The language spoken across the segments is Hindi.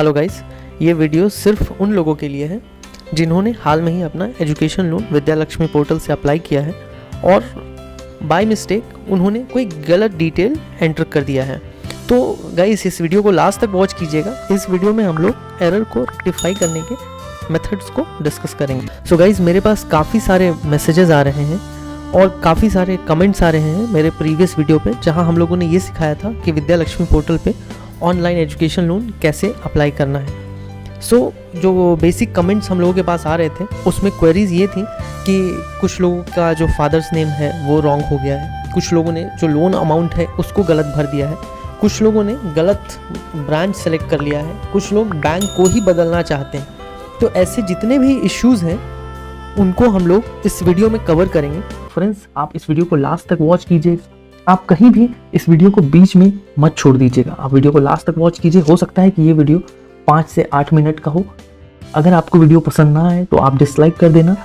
हेलो गाइस, ये वीडियो सिर्फ उन लोगों के लिए है जिन्होंने हाल में ही अपना एजुकेशन लोन विद्या लक्ष्मी पोर्टल से अप्लाई किया है और बाय मिस्टेक उन्होंने कोई गलत डिटेल एंटर कर दिया है। तो गाइस इस वीडियो को लास्ट तक वॉच कीजिएगा। इस वीडियो में हम लोग एरर को रेक्टिफाई करने के मेथड्स को डिस्कस करेंगे। सो गाइस मेरे पास काफ़ी सारे मैसेजेस आ रहे हैं और काफ़ी सारे कमेंट्स आ रहे हैं मेरे प्रीवियस वीडियो पे, जहां हम लोगों ने ये सिखाया था कि विद्या लक्ष्मी पोर्टल पे ऑनलाइन एजुकेशन लोन कैसे अप्लाई करना है। जो बेसिक कमेंट्स हम लोगों के पास आ रहे थे उसमें क्वेरीज ये थी कि कुछ लोगों का जो फादर्स नेम है वो रॉन्ग हो गया है, कुछ लोगों ने जो लोन अमाउंट है उसको गलत भर दिया है, कुछ लोगों ने गलत ब्रांच सेलेक्ट कर लिया है, कुछ लोग बैंक को ही बदलना चाहते हैं। तो ऐसे जितने भी इश्यूज़ हैं उनको हम लोग इस वीडियो में कवर करेंगे। फ्रेंड्स आप इस वीडियो को लास्ट तक वॉच कीजिए, आप कहीं भी इस वीडियो को बीच में मत छोड़ दीजिएगा। आप वीडियो को लास्ट तक वॉच कीजिए। हो सकता है कि ये वीडियो 5 से 8 मिनट का हो। अगर आपको वीडियो पसंद ना आए तो आप डिसलाइक कर देना,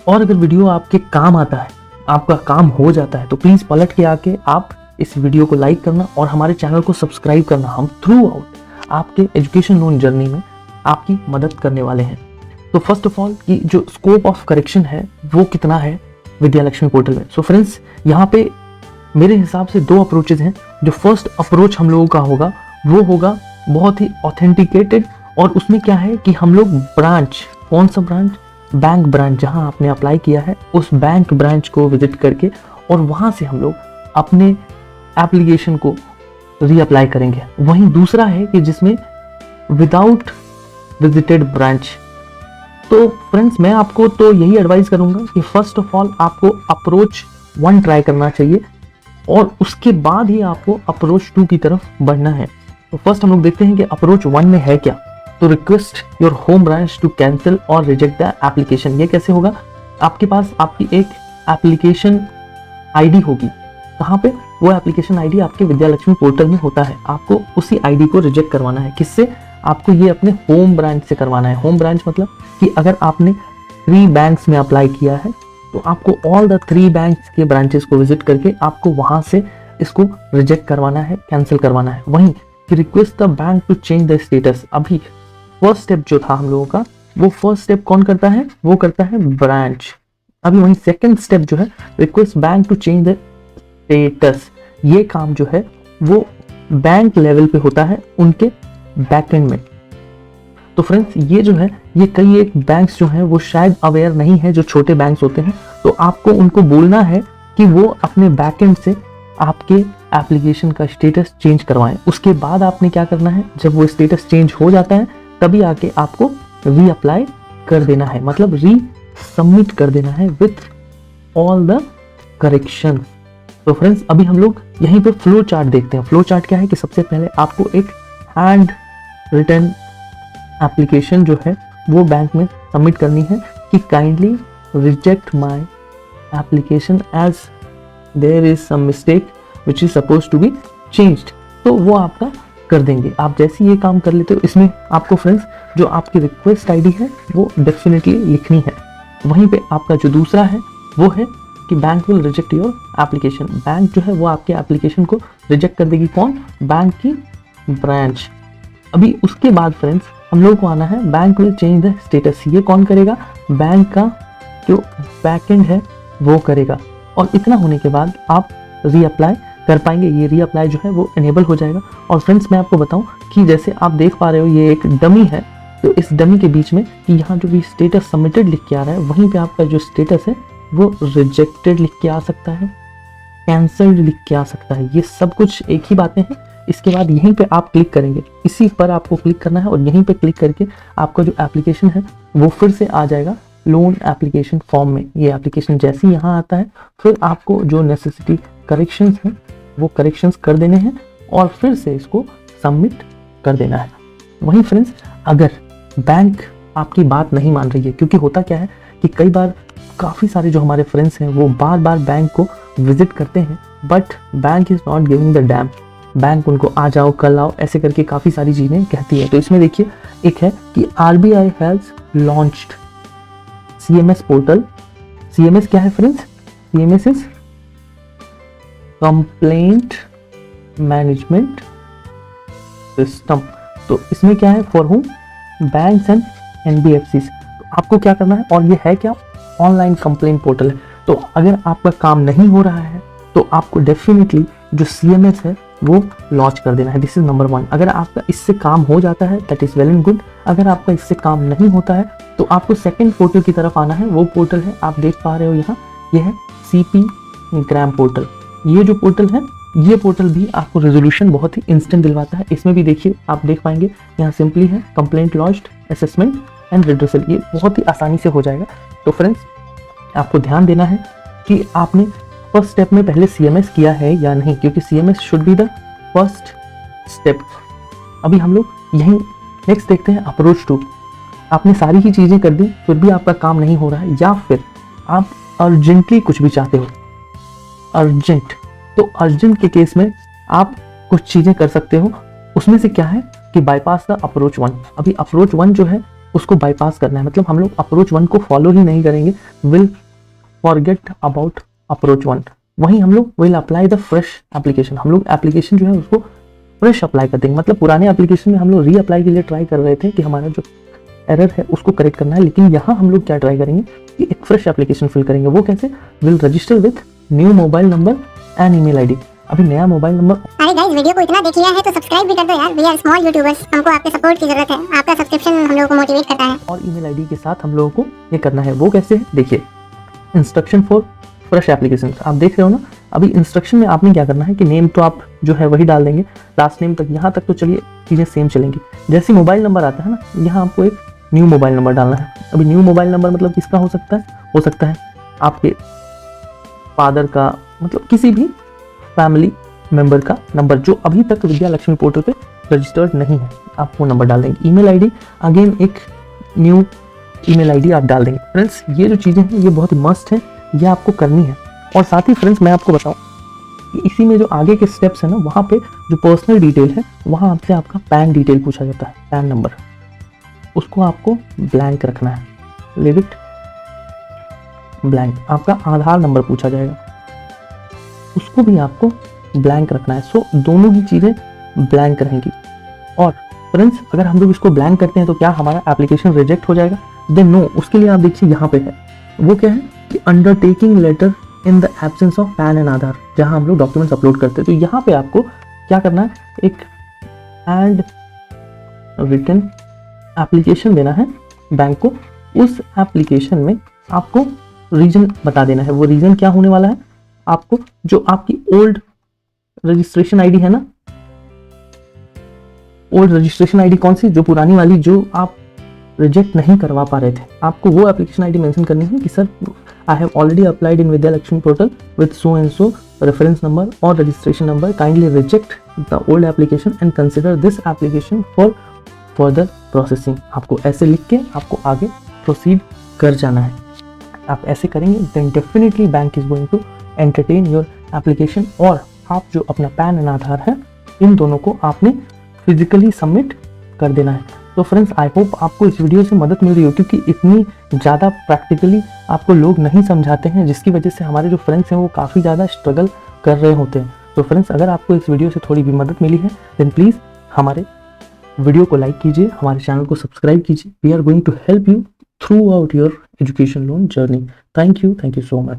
और अगर वीडियो आपके काम आता है, आपका काम हो जाता है, तो प्लीज़ पलट के आके आप इस वीडियो को लाइक करना और हमारे चैनल को सब्सक्राइब करना। हम थ्रू आउट आपके एजुकेशन लोन जर्नी में आपकी मदद करने वाले हैं। तो फर्स्ट ऑफ ऑल कि जो स्कोप ऑफ करेक्शन है वो कितना है विद्या लक्ष्मी पोर्टल में। सो फ्रेंड्स यहाँ पे मेरे हिसाब से 2 अप्रोचेज हैं। जो फर्स्ट अप्रोच हम लोगों का होगा वो होगा बहुत ही ऑथेंटिकेटेड, और उसमें क्या है कि हम लोग ब्रांच, कौन सा ब्रांच, बैंक ब्रांच जहां आपने अप्लाई किया है उस बैंक ब्रांच को विजिट करके और वहां से हम लोग अपने एप्लीकेशन को रीअप्लाई करेंगे। वहीं दूसरा है कि जिसमें विदाउट विजिटेड ब्रांच। तो फ्रेंड्स मैं आपको तो यही एडवाइस करूंगा कि फर्स्ट ऑफ ऑल आपको अप्रोच 1 ट्राई करना चाहिए और उसके बाद ही आपको अप्रोच 2 की तरफ बढ़ना है। तो फर्स्ट हम लोग देखते हैं कि अप्रोच 1 में है क्या। तो request your home branch to cancel और रिजेक्ट द एप्लीकेशन। ये कैसे होगा? आपके पास आपकी एक एप्लीकेशन आईडी होगी। कहाँ पे? वो एप्लीकेशन आईडी आपके विद्या लक्ष्मी पोर्टल में होता है। आपको उसी आईडी को रिजेक्ट करवाना है। किससे? आपको ये अपने होम ब्रांच से करवाना है। होम ब्रांच मतलब कि अगर आपने 3 बैंक्स में अप्लाई किया है तो आपको ऑल द 3 बैंक्स के ब्रांचेस को विजिट करके आपको वहां से इसको रिजेक्ट करवाना है, कैंसिल करवाना है। वहीं request the bank to change the status. अभी फर्स्ट स्टेप जो था हम लोगों का, वो फर्स्ट स्टेप कौन करता है? वो करता है ब्रांच। अभी वहीं सेकंड स्टेप जो है request bank to change the status, ये काम जो है वो बैंक लेवल पे होता है उनके बैकएंड में। तो फ्रेंड्स ये जो है ये कई एक बैंक्स जो हैं वो शायद अवेयर नहीं है, जो छोटे बैंक्स होते हैं। तो आपको उनको बोलना है कि वो अपने बैकएंड से आपके एप्लीकेशन का स्टेटस चेंज करवाएं। उसके बाद आपने क्या करना है, जब वो स्टेटस चेंज हो जाता है तभी आके आपको रीअप्लाई कर देना है, मतलब री सबमिट कर देना है विथ ऑल द करेक्शन। तो फ्रेंड्स अभी हम लोग यहीं पे फ्लो चार्ट देखते हैं। फ्लो चार्ट क्या है कि सबसे पहले आपको एक हैंड रिटन एप्लीकेशन जो है वो बैंक में सबमिट करनी है कि kindly reject my application as there is some mistake which is suppose to be changed. तो वो आपका कर देंगे। आप जैसे ये काम कर लेते हो, इसमें आपको फ्रेंड्स जो आपकी रिक्वेस्ट आईडी है वो डेफिनेटली लिखनी है। वहीं पे आपका जो दूसरा है वो है कि bank will reject your application. Bank जो है वो आपके एप्लीकेशन को रिजेक्ट कर देगी। कौन? बैंक की ब्रांच। अभी उसके बाद फ्रेंड्स हम लोग को आना है bank will change the status. ये कौन करेगा? बैंक का जो बैकएंड है वो करेगा। और इतना होने के बाद आप रीअप्लाई कर पाएंगे। ये रीअप्लाई जो है वो इनेबल हो जाएगा। और फ्रेंड्स मैं आपको बताऊं कि जैसे आप देख पा रहे हो ये एक डमी है, तो इस डमी के बीच में कि यहाँ जो भी स्टेटस सबमिटेड लिख के आ रहा है वहीं पे आपका जो स्टेटस है वो रिजेक्टेड लिख के आ सकता है, कैंसल्ड लिख के आ सकता है। ये सब कुछ एक ही बातें हैं। इसके बाद यहीं पे आप क्लिक करेंगे, इसी पर आपको क्लिक करना है और यहीं पे क्लिक करके आपका जो एप्लीकेशन है वो फिर से आ जाएगा लोन एप्लीकेशन फॉर्म में। ये एप्लीकेशन जैसे ही यहाँ आता है फिर आपको जो नेसेसिटी करेक्शंस हैं वो करेक्शंस कर देने हैं और फिर से इसको सबमिट कर देना है। वहीं फ्रेंड्स अगर बैंक आपकी बात नहीं मान रही है, क्योंकि होता क्या है कि कई बार काफ़ी सारे जो हमारे फ्रेंड्स हैं वो बार बार बैंक को विजिट करते हैं but bank is not giving the dam. Bank उनको आ जाओ कल आओ ऐसे करके काफ़ी सारी चीज़ें कहती है। तो इसमें देखिए एक है कि RBI has launched CMS portal. CMS क्या है friends? CMS is complaint management system. तो इसमें क्या है, for home, banks and NBFCs। तो आपको क्या करना है, और ये है क्या, ऑनलाइन कंप्लेंट पोर्टल है। तो अगर आपका काम नहीं हो रहा है तो आपको डेफिनेटली जो CMS है वो लॉन्च कर देना है। This is number 1। अगर आपका इससे काम हो जाता है that is well and good. अगर आपका इससे काम नहीं होता है तो आपको सेकंड पोर्टल की तरफ आना है। वो पोर्टल है, आप देख पा रहे हो यहाँ, ये है CP ग्राम पोर्टल। ये जो पोर्टल है, ये पोर्टल भी आपको रेजोल्यूशन बहुत ही इंस्टेंट दिलवाता है। इसमें भी देखिए, आप देख पाएंगे यहाँ सिंपली है complaint launched, assessment and redressal. ये बहुत ही आसानी से हो जाएगा। तो फ्रेंड्स, आपको ध्यान देना है कि आपने फर्स्ट स्टेप में पहले CMS किया है या नहीं, क्योंकि CMS should be the first step. अभी हम लोग यहीं नेक्स्ट देखते हैं अप्रोच टू। आपने सारी ही चीज़ें कर दी, फिर भी आपका काम नहीं हो रहा है, या फिर आप अर्जेंटली कुछ भी चाहते हो, अर्जेंट। तो अर्जेंट के केस में आप कुछ चीज़ें कर सकते हो। उसमें से क्या है कि बाईपास द अप्रोच 1। अभी अप्रोच 1 जो है उसको बाईपास करना है, मतलब हम लोग अप्रोच 1 को फॉलो ही नहीं करेंगे, विल फॉरगेट अबाउट अप्रोच 1। वहीं हम लोग will apply the fresh application. हम लोग एप्लीकेशन जो है उसको फ्रेश अप्लाई कर देंगे। मतलब पुराने एप्लीकेशन में हम लोग रीअप्लाई के लिए ट्राई कर रहे थे कि हमारा जो एरर है उसको करेक्ट करना है, लेकिन यहाँ हम लोग क्या ट्राई करेंगे कि एक फ्रेश एप्लीकेशन फिल करेंगे। वो कैसे, will register with new mobile number and email ID। अभी नया मोबाइल नंबर। अरे गाइस, वीडियो को इतना देख लिया है तो सब्सक्राइब भी कर दो यार। वी आर स्मॉल यूट्यूबर्स, हमको आपके सपोर्ट की जरूरत है। आपका सब्सक्रिप्शन हम लोगों को मोटिवेट करता है। और ईमेल ID के साथ हम लोगों को ये करना है। वो कैसे है, देखिए, इंस्ट्रक्शन फॉर फ्रेश एप्लीकेशन। आप देख रहे हो ना, अभी इंस्ट्रक्शन में आपने क्या करना है कि नेम तो आप जो है वही डाल देंगे, लास्ट नेम तक, यहाँ तक तो चलिए चीज़ें सेम चलेंगी। जैसे मोबाइल नंबर आता है ना, यहाँ आपको एक न्यू मोबाइल नंबर डालना है। अभी न्यू मोबाइल नंबर मतलब किसका हो सकता है, हो सकता है आपके फादर का, मतलब किसी भी फैमिली मेंबर का नंबर जो अभी तक विद्या लक्ष्मी पोर्टल पे रजिस्टर्ड नहीं है, आप वो नंबर डाल देंगे। ईमेल ID, अगेन एक न्यू ईमेल ID आप डाल देंगे। फ्रेंड्स, ये जो चीज़ें हैं ये बहुत मस्ट है, ये आपको करनी है। और साथ ही फ्रेंड्स, मैं आपको बताऊं कि इसी में जो आगे के स्टेप्स है ना, वहाँ पे जो पर्सनल डिटेल है, वहाँ आपसे आपका पैन डिटेल पूछा जाता है, पैन नंबर, उसको आपको ब्लैंक रखना है, लिव इट ब्लैंक। आपका आधार नंबर पूछा जाएगा, उसको भी आपको ब्लैंक रखना है। सो दोनों ही चीज़ें ब्लैंक रहेंगी। और फ्रेंड्स, अगर हम लोग इसको ब्लैंक करते हैं तो क्या हमारा एप्लीकेशन रिजेक्ट हो जाएगा? Then no. उसके लिए आप देखिए यहाँ पे है, वो क्या है कि undertaking letter in the absence of PAN and Aadhaar, जहाँ हम लोग डॉक्यूमेंट्स अपलोड करते हैं। तो यहाँ पे आपको क्या करना है, एक हैंड रिटन एप्लीकेशन देना है बैंक को। उस एप्लीकेशन में आपको रीजन बता देना है। वो रीजन क्या होने वाला है, आपको जो आपकी ओल्ड रजिस्ट्रेशन ID है ना, ओल्ड रजिस्ट्रेशन ID कौन सी, जो पुरानी वाली, जो आप रिजेक्ट नहीं करवा पा रहे थे, आपको वो एप्लीकेशन ID मेंशन करनी है कि sir, I have already applied in Vidya Lakshmi portal with so and so reference number और registration number, kindly reject the old application and consider this application for further processing. आपको ऐसे लिख के आपको आगे प्रोसीड कर जाना है। आप ऐसे करेंगे then definitely bank is going to entertain your application. और आप जो अपना पैन एंड आधार है, इन दोनों को आपने फिजिकली सबमिट कर देना है। तो फ्रेंड्स, आई होप आपको इस वीडियो से मदद मिल रही हो, क्योंकि इतनी ज़्यादा प्रैक्टिकली आपको लोग नहीं समझाते हैं, जिसकी वजह से हमारे जो फ्रेंड्स हैं वो काफ़ी ज़्यादा स्ट्रगल कर रहे होते हैं। तो फ्रेंड्स, अगर आपको इस वीडियो से थोड़ी भी मदद मिली है देन प्लीज़ हमारे वीडियो को लाइक कीजिए, हमारे चैनल को सब्सक्राइब कीजिए। We are going to help you throughout your education loan journey. Thank you so much.